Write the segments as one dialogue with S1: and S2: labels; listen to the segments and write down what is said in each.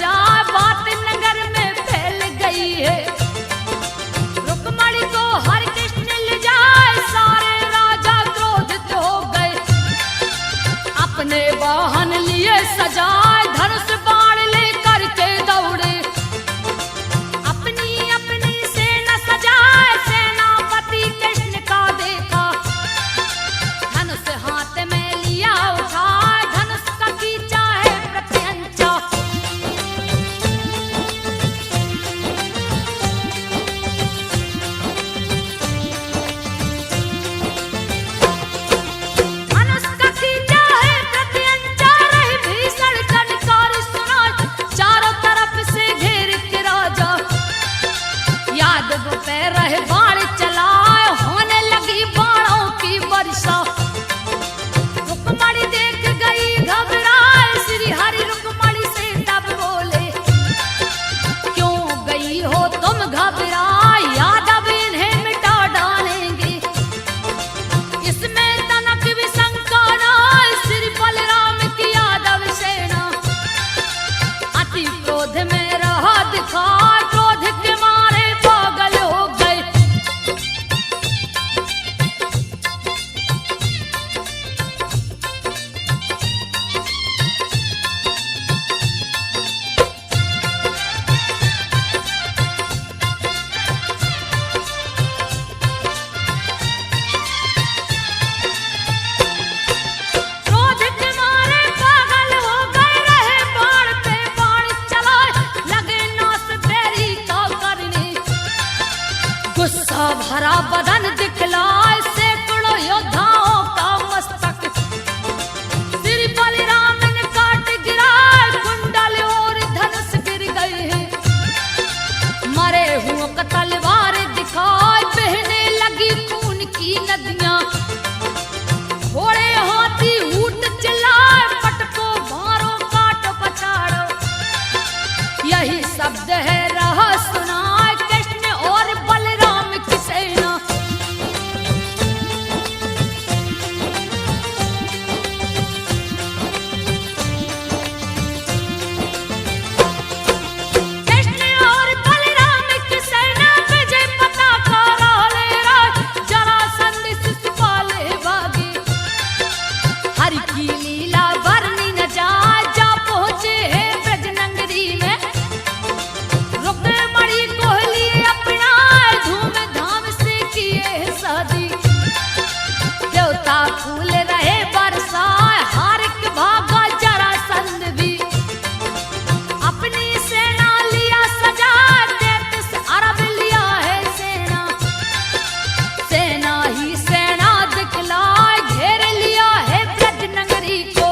S1: जाए बात नगर में फैल गई है। रुक्मणी को हर कृष्ण ले जाए, सारे राजा क्रोधित हो गए। अपने वाहन लिए सजाए, धनुष बाण लेकर के दौड़े। अपनी अपनी सेना सजाए, सेनापति कृष्ण का देखा। धनुष हाथ में लिया उठाए, धनुष का खींचा है प्रत्यंचा। धनुष का खींचा है प्रत्यंचा, रही भीषण टंकार सुनाई। चारों तरफ से घेर के राजा यादव पे रहे बाण चलाए, होने लगी बाणों की वर्षा। रुक्मणी देख गई घबराए, श्री हरि रुक्मणी से तब बोले, क्यों गई हो तुम घबराए, यादव इन्हें मिटा डालेंगे। इसमें तनक भी शंका न, श्री बलराम की यादव सेना अति क्रोध में रहा दिखाए, क्रोध के मारे पागल हो गए। क्रोध के मारे पागल हो गए, रहे बाण पे बाण चलाए, लगे नास बैरी का करने। गुस्सा भरा बदन दिखलाए, सैकड़ों योद्धाओं का मस्तक श्री बलराम ने काट गिराए, कुंडल और धनुष गिर गए हैं। मरे हुओं का तलवार दिखाए, बहने लगी खून की नदियां। घोड़े हाथी ऊंट चिल्लाए, पटको मारो काटो पछाड़ो। यही शब्द है रहा सुनाए, कृष्ण और बलराम की सेना। कृष्ण और बलराम की सेना विजय पताका लहरा रहा, जरासंध शिशुपाल भागे। हरि की लीला वर्णि न जाए, जा पहुंचे हैं ब्रज नगरी में। रुक्मणी को लिए अपनाए, धूमधाम से किए शादी। देवता फूल रहे बरसाए, हारिक भागा जरासंध भी। अपनी सेना लिया सजा, 33 अरब लिया है सेना। सेना ही सेना दिखलाए, घेर लिया है ब्रज नगरी को।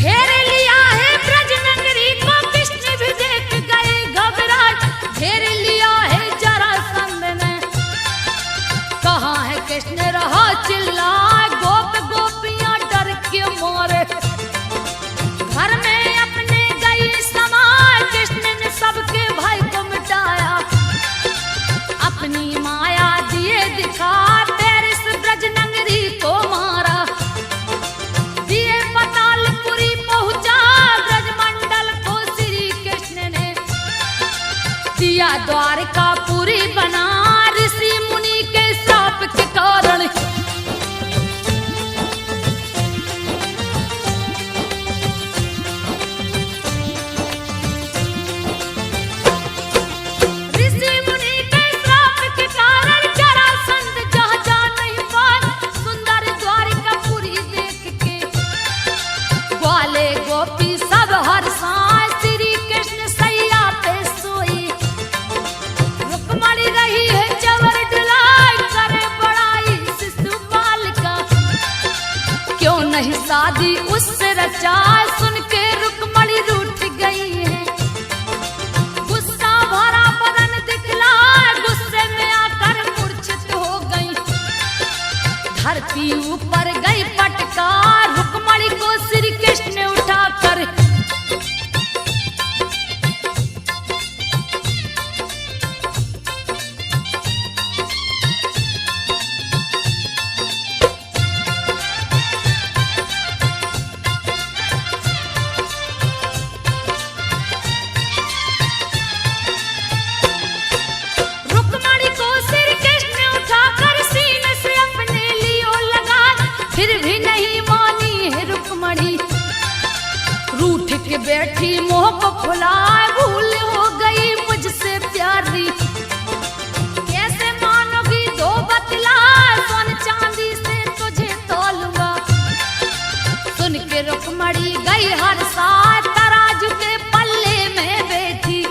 S1: घेर लिया है ब्रज नगरी को, कृष्ण भी देख गए घबराए। घेर लिया है जरासंध ने, कहाँ है कृष्ण रहा चिल्लाए। गोप गोपियां डर के मारे घर में अपने गई समाए। कृष्ण ने सबके भय को मिटाया, अपनी माया दिए दिखा, 33 ब्रज नगरी को मारा। दिए पतालपुरी पहुंचा, ब्रजमंडल को श्री कृष्ण ने दिया द्वारकापुरी बना, ऋषि मुनि के श्राप के कारण। ऋषि मुनि के श्राप के कारण जरासंध जहाँ जा नहीं पाए। सुंदर द्वारकापुरी देख के ग्वाले गोपी सब हर्षाए, श्री कृष्ण सैया पे सोई। रुक्मणी रही है चवर डुलाए, करे बड़ाई शिशुपाल का। क्यों नहीं शादी उससे रचाए, सुन के रुक्मणी रूठ गई है। गुस्सा भरा बदन दिखलाए, गुस्से में आकर मूर्छित हो गई। धरती ऊपर गई पटक झटका, रुक्मणी को श्री कृष्ण ने उठाकर बैठी मोह को फुलाए, भूल हो गई मुझसे प्यारी। कैसे मानोगी दो बतलाए, सोन चांदी से तुझे तोलूंगा। सुन के रुक्मणी गई हर साथ, तराजू के पल्ले में बैठी।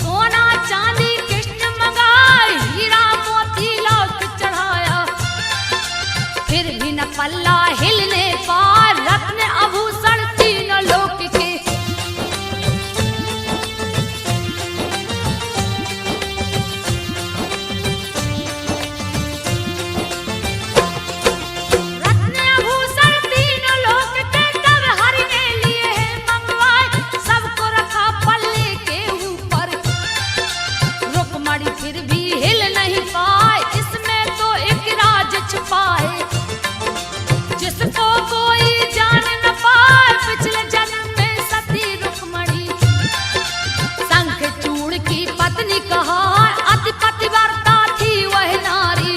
S1: सोना चांदी कृष्ण मंगाए, हीरा मोती लौट चढ़ाया। फिर भी न पल्ला हिलने पार, रत्न आभूषण लोक के। रत्न आभूषण तीनों लोक के, तब हरि ने लिए हैं मंगवाए। सबको रखा पल्ले के ऊपर, रुक्मणी फिर भी हिल नहीं पाए। इसमें तो एक राज छुपा है, जिसको कोई जान न पाए। पिछले जन्म में सती रुक्मणी शंखचूड़ की पत्नी कहा, अति पतिव्रता थी वह नारी।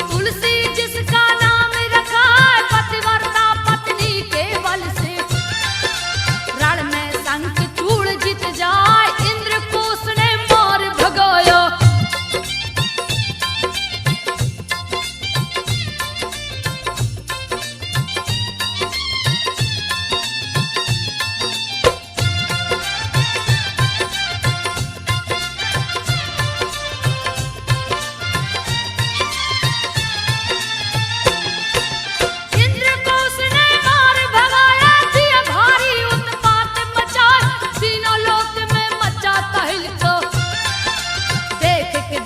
S1: तुलसी जिसका नाम रखा, पतिव्रता पत्नी के बल से। रण में शंखचूड़ जीत जाए, इंद्र को उसने मार भगाया।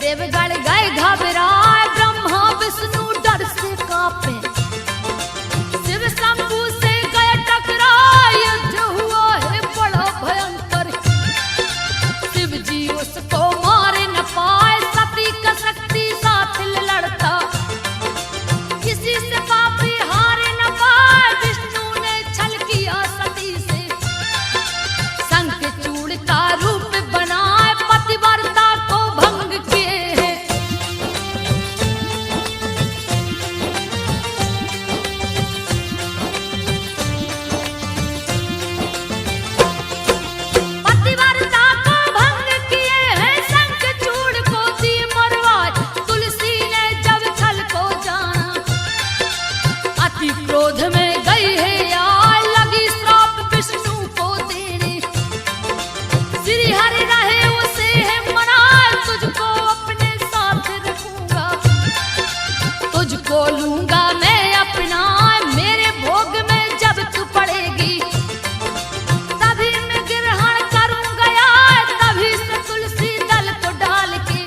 S1: देवगण गए घबराए, ब्रह्मा विष्णु डर से कांपे। शिव शंभु से गए टकराए, युद्ध हुआ है बड़ा भयंकर। शिव जी उसको मारे न पाए, सती का शक्ति साथ लड़ता। किसी से पापी हारे न पाए, विष्णु ने छल किया सती से। शंखचूड़ का रूप बनाए, पतिव्रता को भंग किए। क्रोध में गई है यार, लगी श्राप विष्णु को देने। श्री हरि रहे उसे है मना, तुझको अपने साथ रखूंगा। तुझको लूंगा मैं अपना, मेरे भोग में जब तू पड़ेगी। तभी मैं ग्रहण करूंगा यार, तभी से तुलसी दल को डाल के।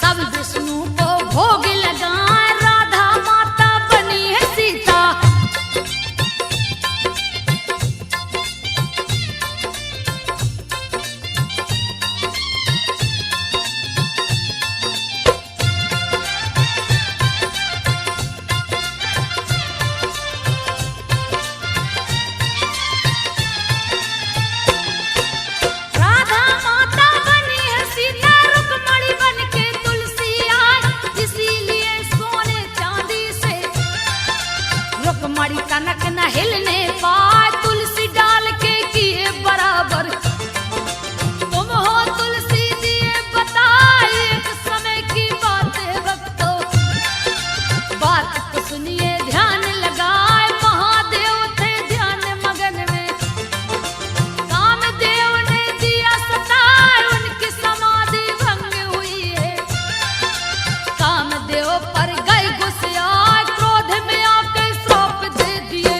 S1: सब विष्णु को भोग लगा, राधा माता बनी है सीता। राधा माता बनी है सीता, रुक्मणी बन के तुलसी आई। इसीलिए सोने चांदी से रुक्मणी कनक न हिलने पाए, तुलसी डाल के किए बराबर। तुम हो तुलसी दिए बताए, एक समय की बात है भक्तों। बात को सुनिए ध्यान लगाए, महादेव थे ध्यान मगन में। कामदेव ने दिया सताए, उनकी समाधि भंग हुई है। कामदेव पर गए गुस्से आए, क्रोध में आके श्राप दे दिए।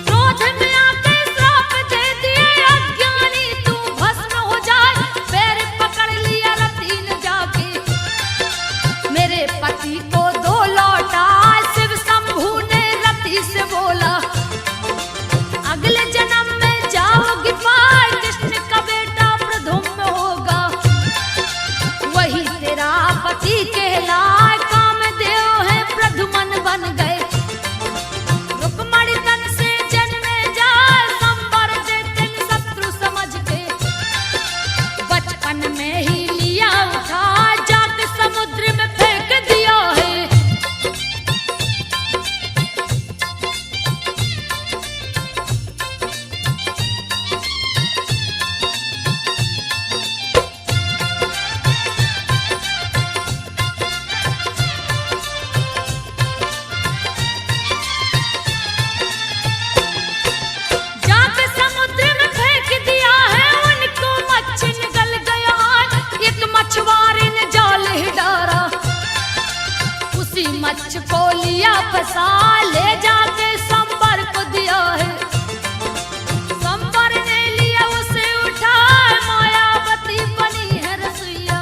S1: क्रोध में आके श्राप दे दिए, लिया फंसा, ले जाके संबर को दिया है। संबर ने लिया उसे उठा, मायावती बनी है रसोइया।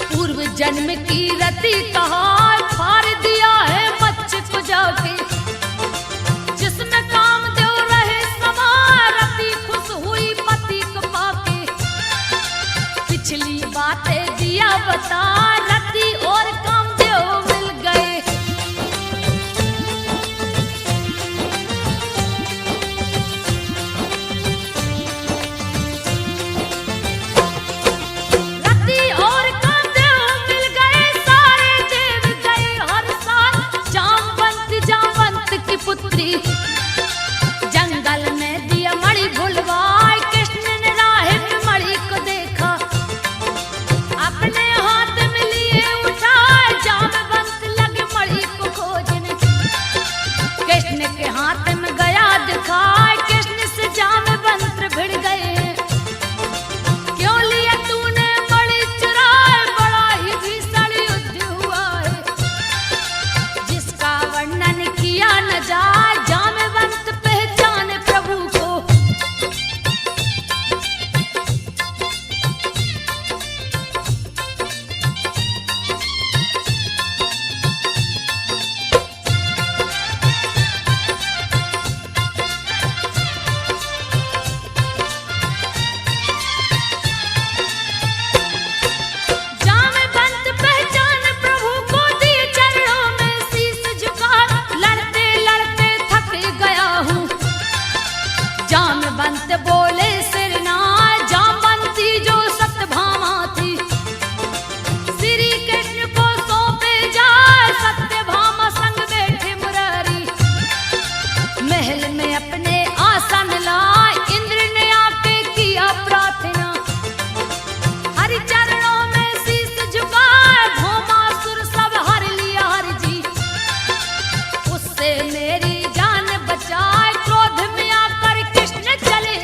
S1: पूर्व जन्म की रति कहा, फाड़ दिया है मच्छ को जाके। जिसमें कामदेव रहे समा, रति खुश हुई पति को पाके। पिछली बातें दिया बता, रति और कामदेव मिल गए। रति और कामदेव मिल गए, सारे देव गए हर साल। जामवंत की पुत्री जंगल में दिया मणि भुलवाए। कृष्ण ने राह में मणि को देखा, अपने हाथ में लिए उठाए। जामवंत लगे मणि को खोजने, कृष्ण के हाथ में गया दिखाए। कृष्ण से जामवंत भिड़ गए, क्यों लिया तूने मणि चुराए। बड़ा ही भीषण युद्ध हुआ है, जिसका वर्णन किया न जाए। जामवंत पहचाने प्रभु को, जामवंत पहचाने प्रभु को, दिए चरणों में शीश झुका। लड़ते लड़ते थक गया हूँ, जामवंत बोले सिरनाय। जामवंती जो सत्यभामा थी, श्री कृष्ण को सौंपे जाए। सत्यभामा संग बैठे मुरारी, महल में अपने आसन लाए। इंद्र ने आके किया प्रार्थना, हरि चरणों में शीश झुकाए। भौमासुर सब हर लिया हरि जी, उससे मेरी जान बचाए। क्रोध में आकर कृष्ण चले,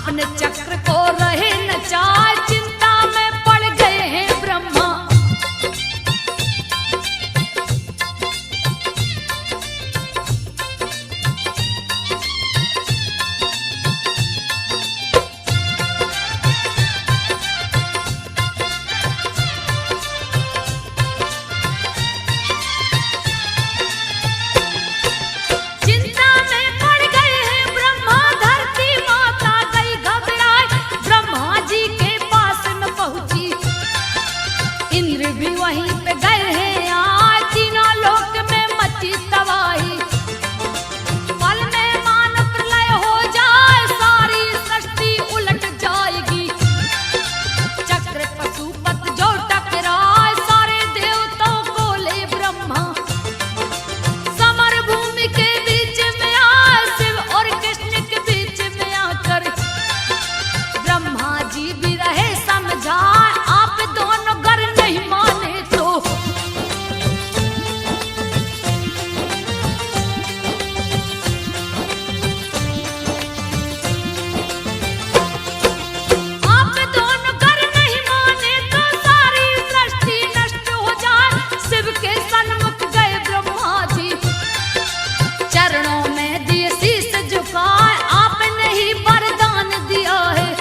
S1: अपने चक्र को रहे नचाए, चिंता में पड़ गए हैं ब्रह्मा। चिंता में पड़ गए हैं ब्रह्मा, धरती माता गई घबराए। ब्रह्मा जी के पास में पहुंची, इंद्र भी वहीं पे गए हैं आए। तीनों लोक में मची तबाही, पल में मान प्रलय हो जाए, सारी सृष्टि उलट जाएगी। चक्र पशुपत जो टकराए, सारे देवताओं को ले ब्रह्मा। समर भूमि के बीच में आए, शिव और कृष्ण के बीच में आकर ब्रह्मा जी भी रहे समझाए। आप दोनों गर नहीं माने तो आप दोनों गर नहीं माने तो सारी सृष्टि नष्ट हो जाए। शिव के सन्मुख गए ब्रह्मा जी, चरणों में दिए शीश झुकाए। आपने ही वरदान दिया है,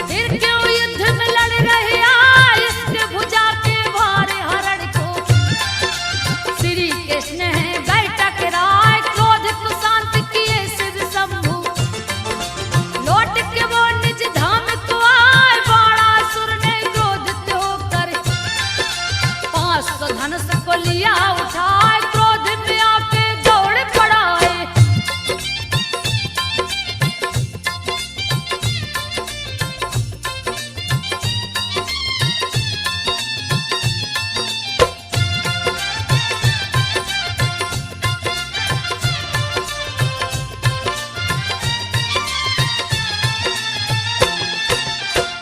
S1: फिर क्यों युद्ध में लड़ रहे आए। इसके भुजा के भारे हरण को श्री कृष्ण है गए टकराए। क्रोध को शांत किए शिव शंभु, लौट के वो निज धाम को आए। बाणासुर ने क्रोधित होकर 500 धनुष को लिया उठाए। क्रोध में आके दौड़ पड़ाए,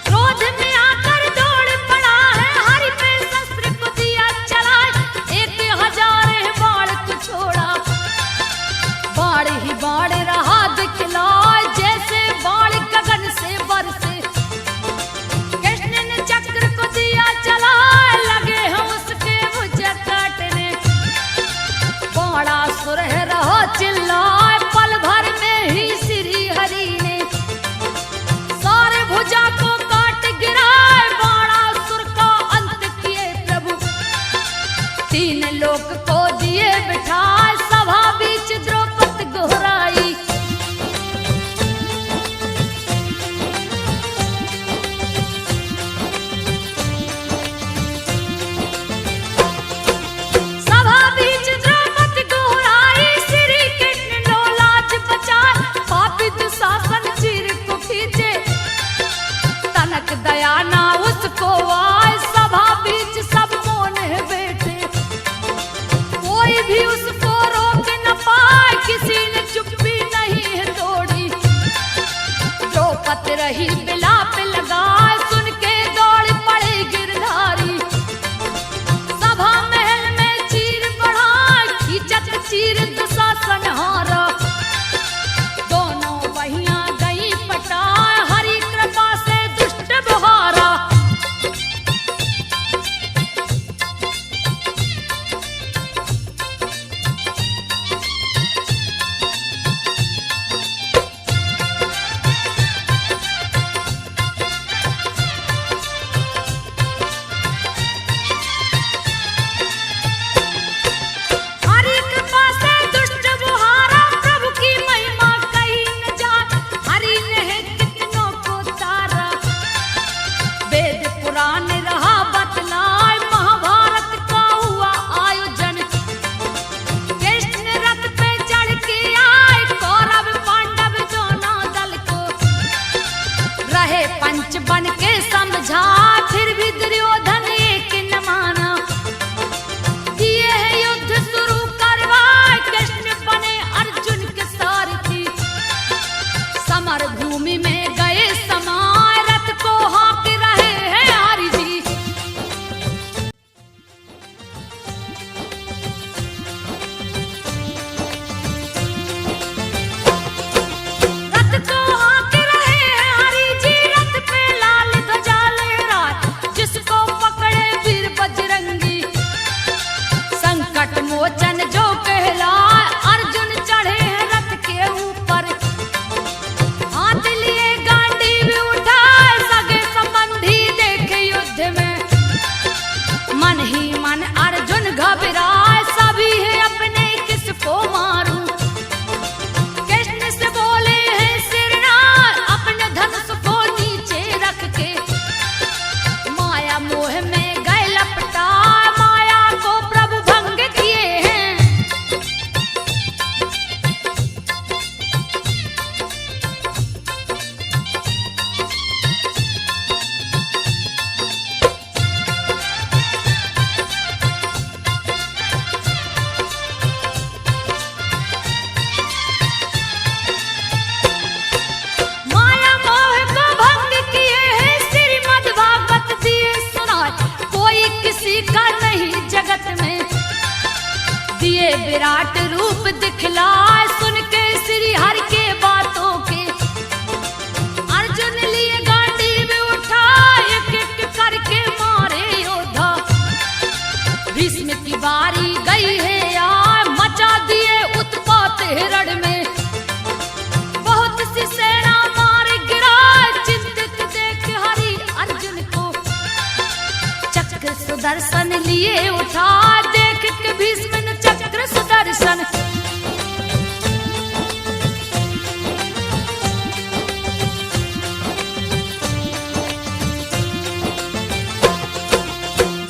S1: क्रोध में आकर दौड़ पड़ा है। हरि पे शस्त्र को दिया चलाए, 1000 बाण को छोड़ा। बाण ही बाण रहा दिखलाए, जैसे बाण गगन से बरसे। कृष्ण ने चक्र को दिया चलाए, लगे हैं उसके भुजा काटने। बाणासुर है रहा चिल्लाए, पल भर में ही श्री हरि ने सारे भुजा को काट गिराए। बाणासुर का अंत किए प्रभु, 3 लोक को दिए बिठाए। सभा बीच द्रौपदी गोहराई, सभा बीच द्रौपदी गोहराई। श्री कृष्ण लो लाज बचाए, पापी दुशासन चीर को खींचे। तनक दया ना उसको आए, सभा बीच सब मौन है बैठे। कोई भी उसको रोक न पाए, किसी ने चुप्पी नहीं है तोड़ी। द्रौपदी रही बिलाप लगाए, सुन के दौड़ पड़े गिरधारी। सभा महल में चीर बढ़ाए, खींचत चीर दुशासन हारा। दोनों बहियां गई पटाए, हरि कृपा से दुष्ट बहारा। हरि कृपा से दुष्ट बहारा, प्रभु की महिमा कहीं न जाए। हरि ने कितनों को तारा, वेद पुराण रहा बतलाए। महाभारत का हुआ आयोजन, कृष्ण रथ पे चढ़ के आए। कौरव पांडव दोनों दल को रहे पंच बन के समझा। फिर भी दुर्योधन एक न माना, दिए है युद्ध शुरू करवाए। कृष्ण बने अर्जुन के सारथी, समर भूमि में गए समाए। रथ को हाँक रहे हैं हरि जी, रथ को हाँक रहे विराट रूप दिखलाए, सुन के श्री हरि के बातों के अर्जुन लिए गांडीव उठाए, एक एक करके मारे योद्धा। भीष्म की बारी गई है यार, मचा दिए उत्पात हिरण में, बहुत सी सेना मार गिराए, चिंतित देख हरि अर्जुन को, चक्र सुदर्शन लिए उठा, देख के भीष्म ने चक्र सुदर्शन।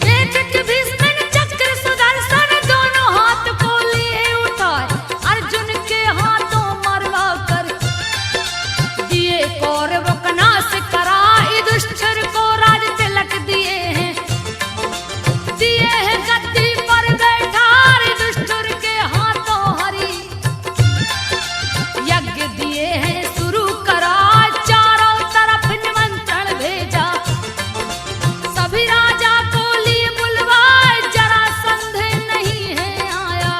S1: देख के भीष्म ने चक्र सुदर्शन, दोनों हाथ को लिए उठाए, अर्जुन के हाथों मरवा कर दिए कौरवों का नाश करा, युधिष्ठिर को राज तिलक दिए हैं, दिए हैं गद्दी पर बैठा, युधिष्ठिर के हाथों हरि यज्ञ दिए हैं शुरू करा, चारों तरफ निमंत्रण भेजा, सभी राजा को लिए बुलवाए, जरासंध नहीं है आया।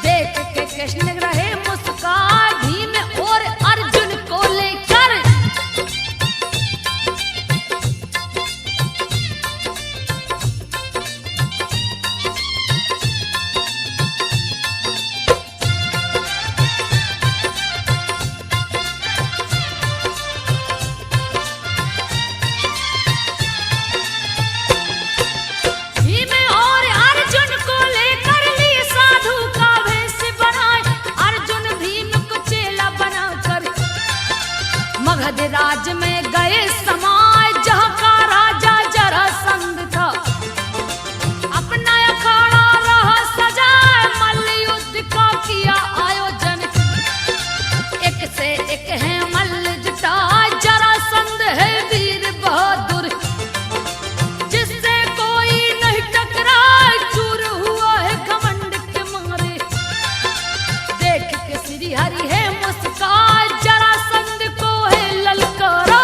S1: देख के कृष्ण रहे मुस्कान, भीम और अर्जुन को लेकर भीम और अर्जुन को लेकर लिए साधु का वेश बनाए, अर्जुन भीम को चेला बनाकर मगध राज में गए समाए, जहाँ का राजा जरासंध था, अपना अखाड़ा रहा सजाए, मल्ल युद्ध का किया आयोजन, एक से एक है मल्ल जुटा, जरासंध है वीर बहादुर, जिससे कोई नहीं टकराए, चूर हुआ है घमंड के मारे। देख के श्री हरि है मुस्कान, जरासंध को है ललकारा,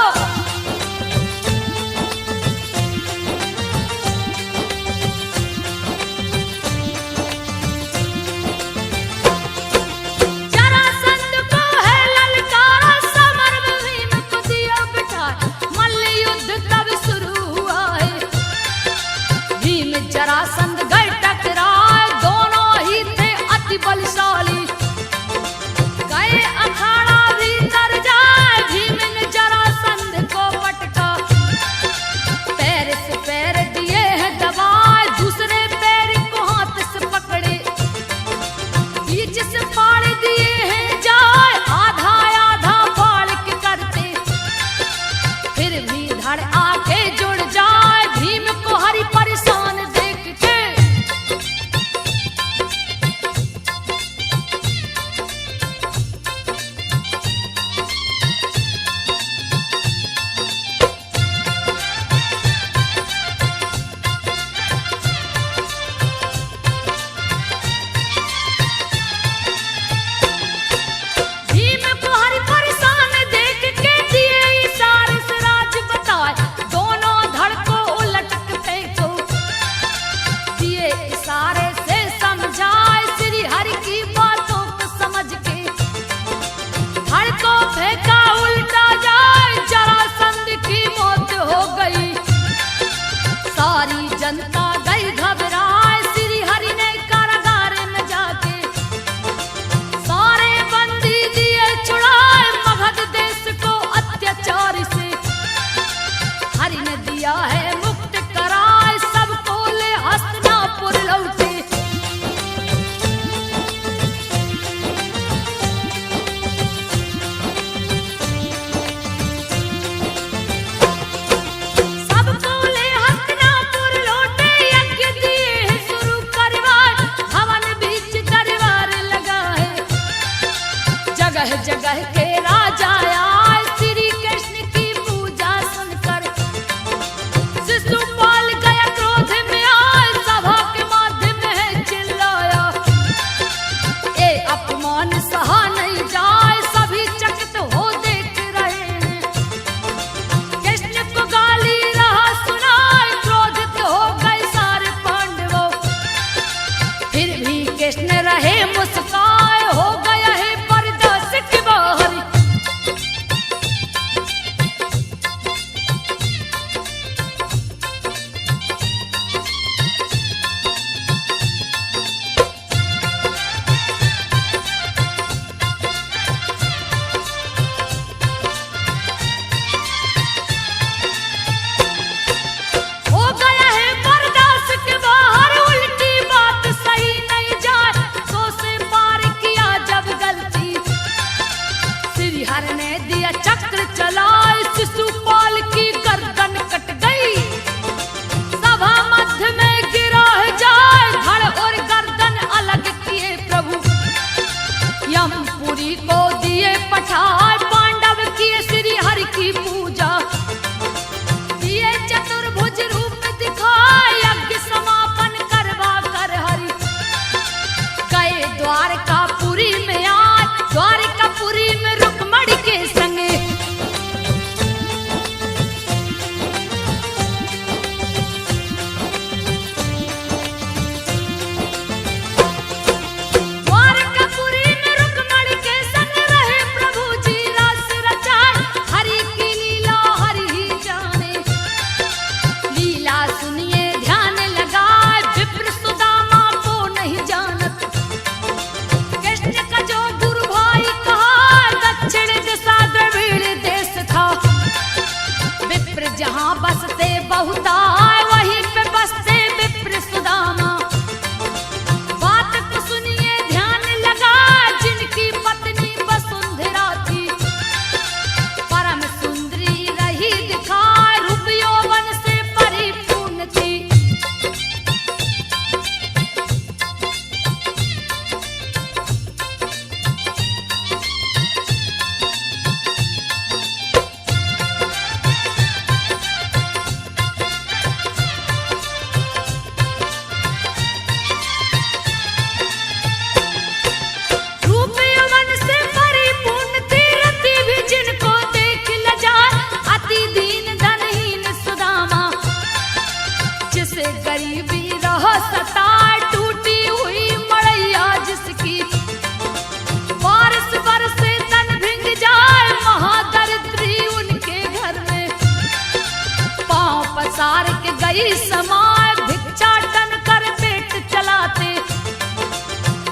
S1: सार के गई समाय भिक्षाटन कर पेट चलाते,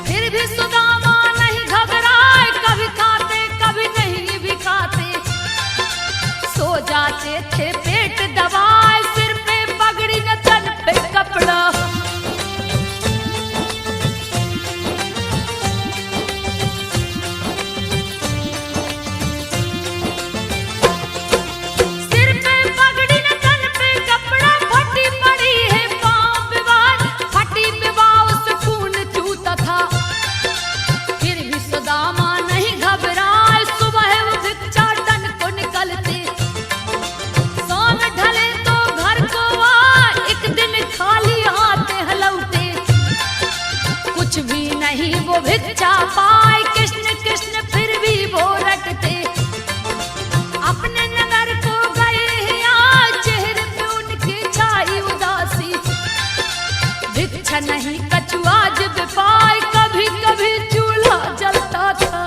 S1: फिर भी सुदामा नहीं घबराए, कभी खाते कभी नहीं भी खाते। सो जाते थे पेट दबाए, सिर पे पगड़ी न तन पे कपड़ा। सिर पे पगड़ी न तन पे कपड़ा, फटी पड़ी है पाँव विवाह, फटी विवाह उस खून चूता था। फिर भी सुदामा नहीं घबराए, सुबह वो भिक्षाटन को निकलते। शाम ढले तो घर को आए, एक दिन खाली हाथ हलौटे। कुछ भी नहीं वो भिक्षा पाए, कृष्ण कृष्ण फिर भी वो रटते। अपने नगर को गए हैं आज, चेहरे पे उनकी छाई उदासी। भिक्षा नहीं कछुआ जब पाए, कभी कभी चूल्हा जलता था।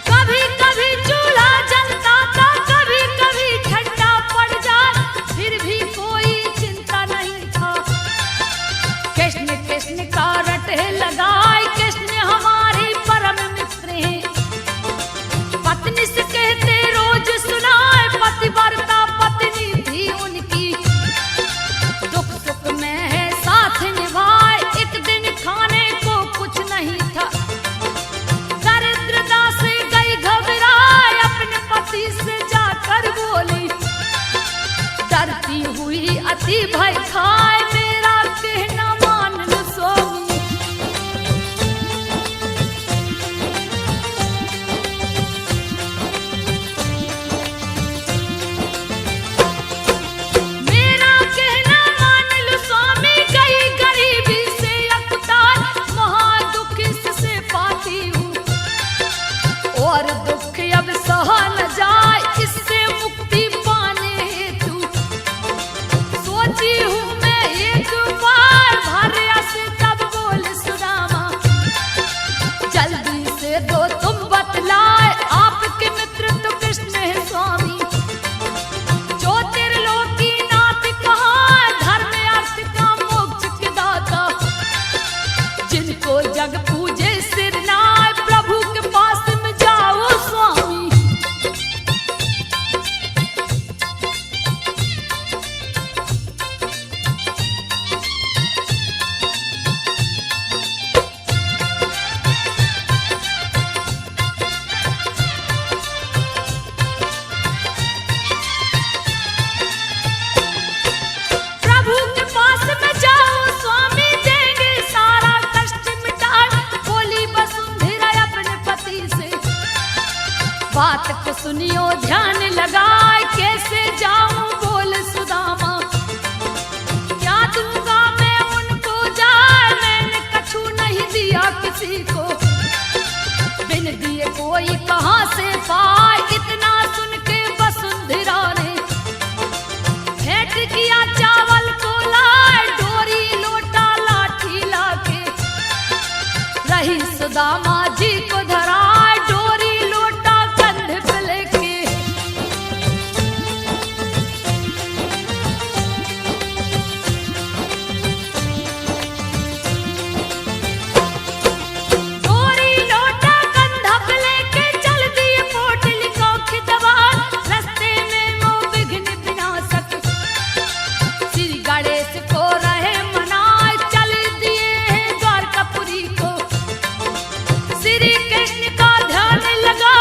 S1: कभी कभी चूल्हा जलता था, कभी कभी ठंडा पड़ जाए, फिर भी कोई चिंता नहीं था। कृष्ण कृष्ण का रटे लगाए, कृष्ण हमारे परम मित्र हैं। पत्नी से कहते रोज सुनाए, पतिव्रता पत्नी थी उनकी। दुख सुख में है साथ निभाए, एक दिन खाने को कुछ नहीं था। दरिद्रता से गई घबराए, अपने पति से जाकर बोली। डरती हुई अति भय खाए, मेरा कहना मान लो स्वामी। मेरा कहना मान लो स्वामी, गई गरीबी से अकुतार, महा दुख इससे पाती हूँ। और दुख अब सहा न जाए, इससे मुक्ति पाने हेतु सोची हूँ मैं एक बार। भार्या से तब बोल सुदामा, जल्दी से दो तुम बतलाए, आपके मित्र तो कृष्ण है स्वामी। ज्योतिर्लोकी नाथ कहाँ, धर्म अर्थ का मोक्ष के दाता। जिनको जग पूजे सिर नाय, प्रभु के पास में जाओ स्वामी। प्रभु के पास में जाओ स्वामी, देंगे सारा कष्ट मिटाए। बोली वसुंधरा अपने पति से, बात को सुनियो ध्यान लगाए, कैसे जाऊं बोल सुदामा। क्या दूंगा मैं उनको जाए, मैंने कछु नहीं दिया किसी को। बिन दिए कोई कहाँ से पाए, इतना सुन के वसुंधरा ने भेंट किया चावल को लाए, डोरी लोटा लाठी लाके। रही सुदामा जी को धराए, डोरी लोटा कंधे पे लेके। डोरी लोटा कंधा पे लेके चल दिए पोटली को खिदवार। रास्ते में वो विघ्न विनाशक श्री गणेश को रहे मनाए, चल दिए हैं द्वारकापुरी को। श्री कृष्ण का ध्यान लगा,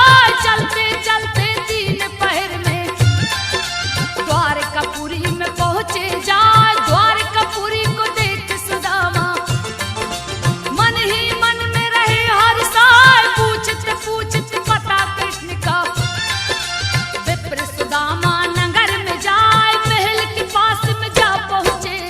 S1: चलते चलते दिन पहर में द्वारकापुरी में पहुंचे जाए। द्वारकापुरी को देख सुदामा मन ही मन में रहे हर साल, पूछते पूछते पता कृष्ण का। विप्र सुदामा नगर में जाए, महल के पास में जा पहुंचे।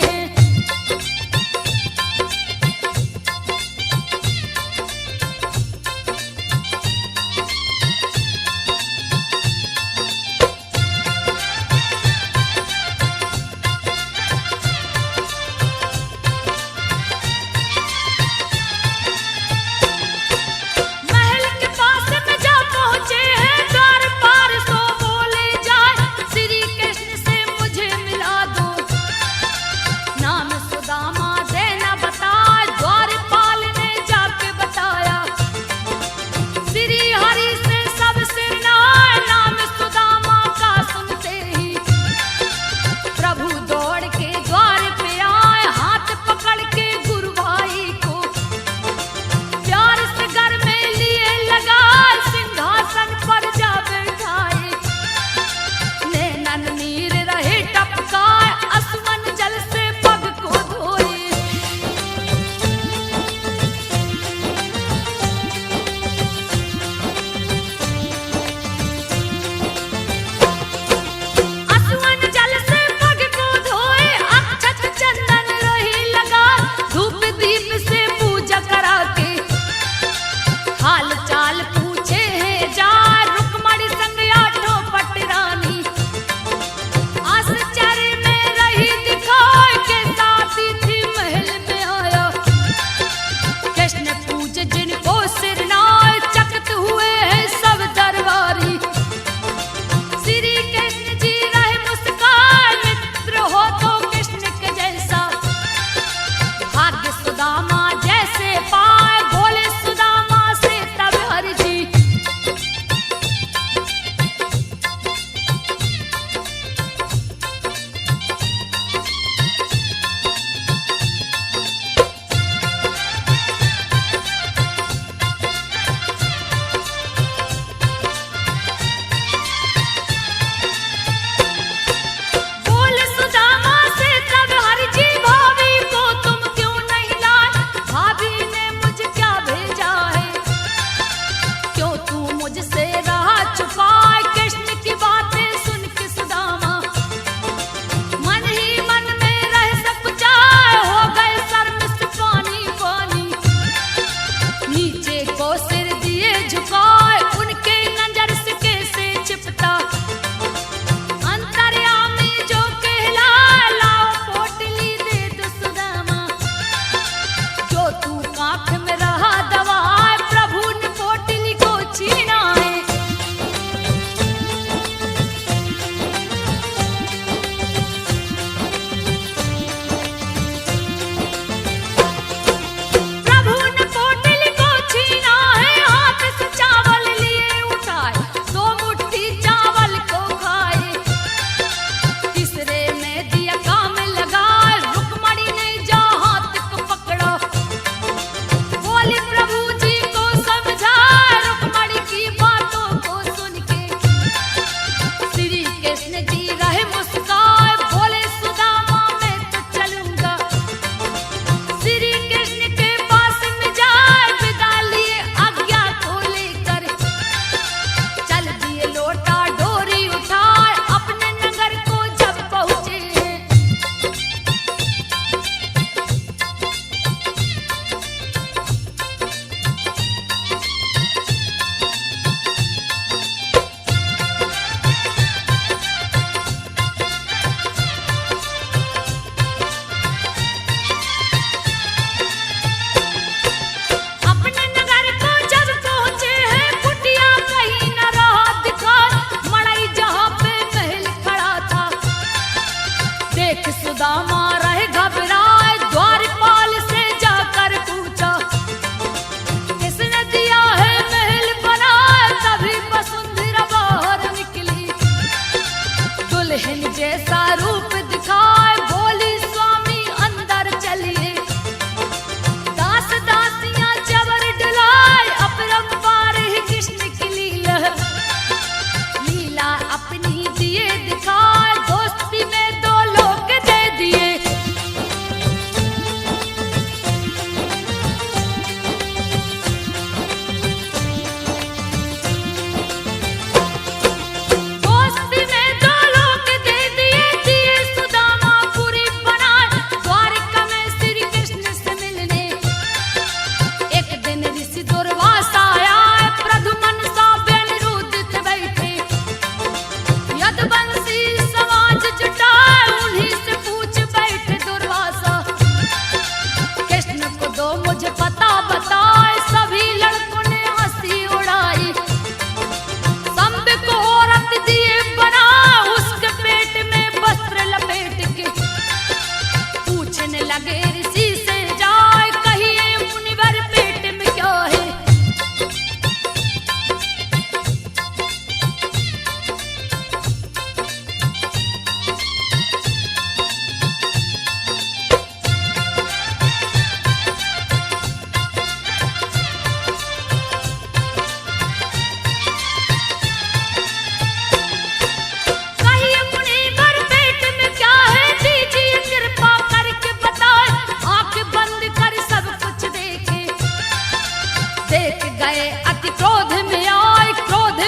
S1: क्रोध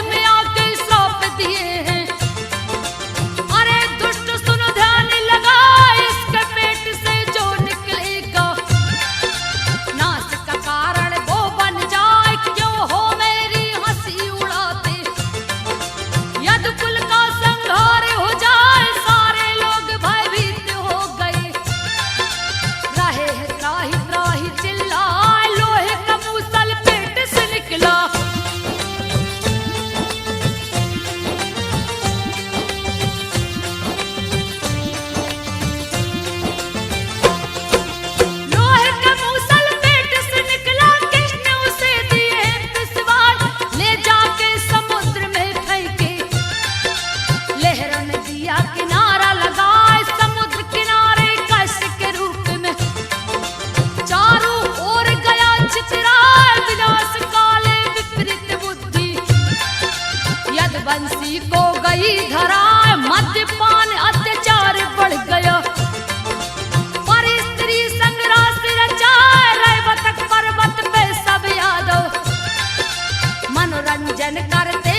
S1: में आके श्राप दिए हैं। अरे दुष्ट सुनो ध्यान लगा, इसके पेट से जो निकलेगा नाश का कारण वो बन जाए। क्यों हो मेरी हंसी उड़ाते, यदि कुल का संहार हो जाए। सारे लोग भयभीत हो गए, रहे त्राही त्राही चिल्लाए। लोहे का मूसल पेट से निकला, लोहे का मूसल पेट से निकला। कृष्ण उसे दिए पिसवाए, ले जाके समुद्र में फेंके। लहरों ने दिया किनारा लगाए, समुद्र किनारे कष्ट के रूप में। चारों ओर गया चितराए, विनाश काले विपरीत बुद्धि। यदुवंशी को गई धराए, मद्यपान अत्याचार बढ़ गया। पर स्त्री संग रास रचाए, रैवतक पर्वत पे सब यादव मनोरंजन करते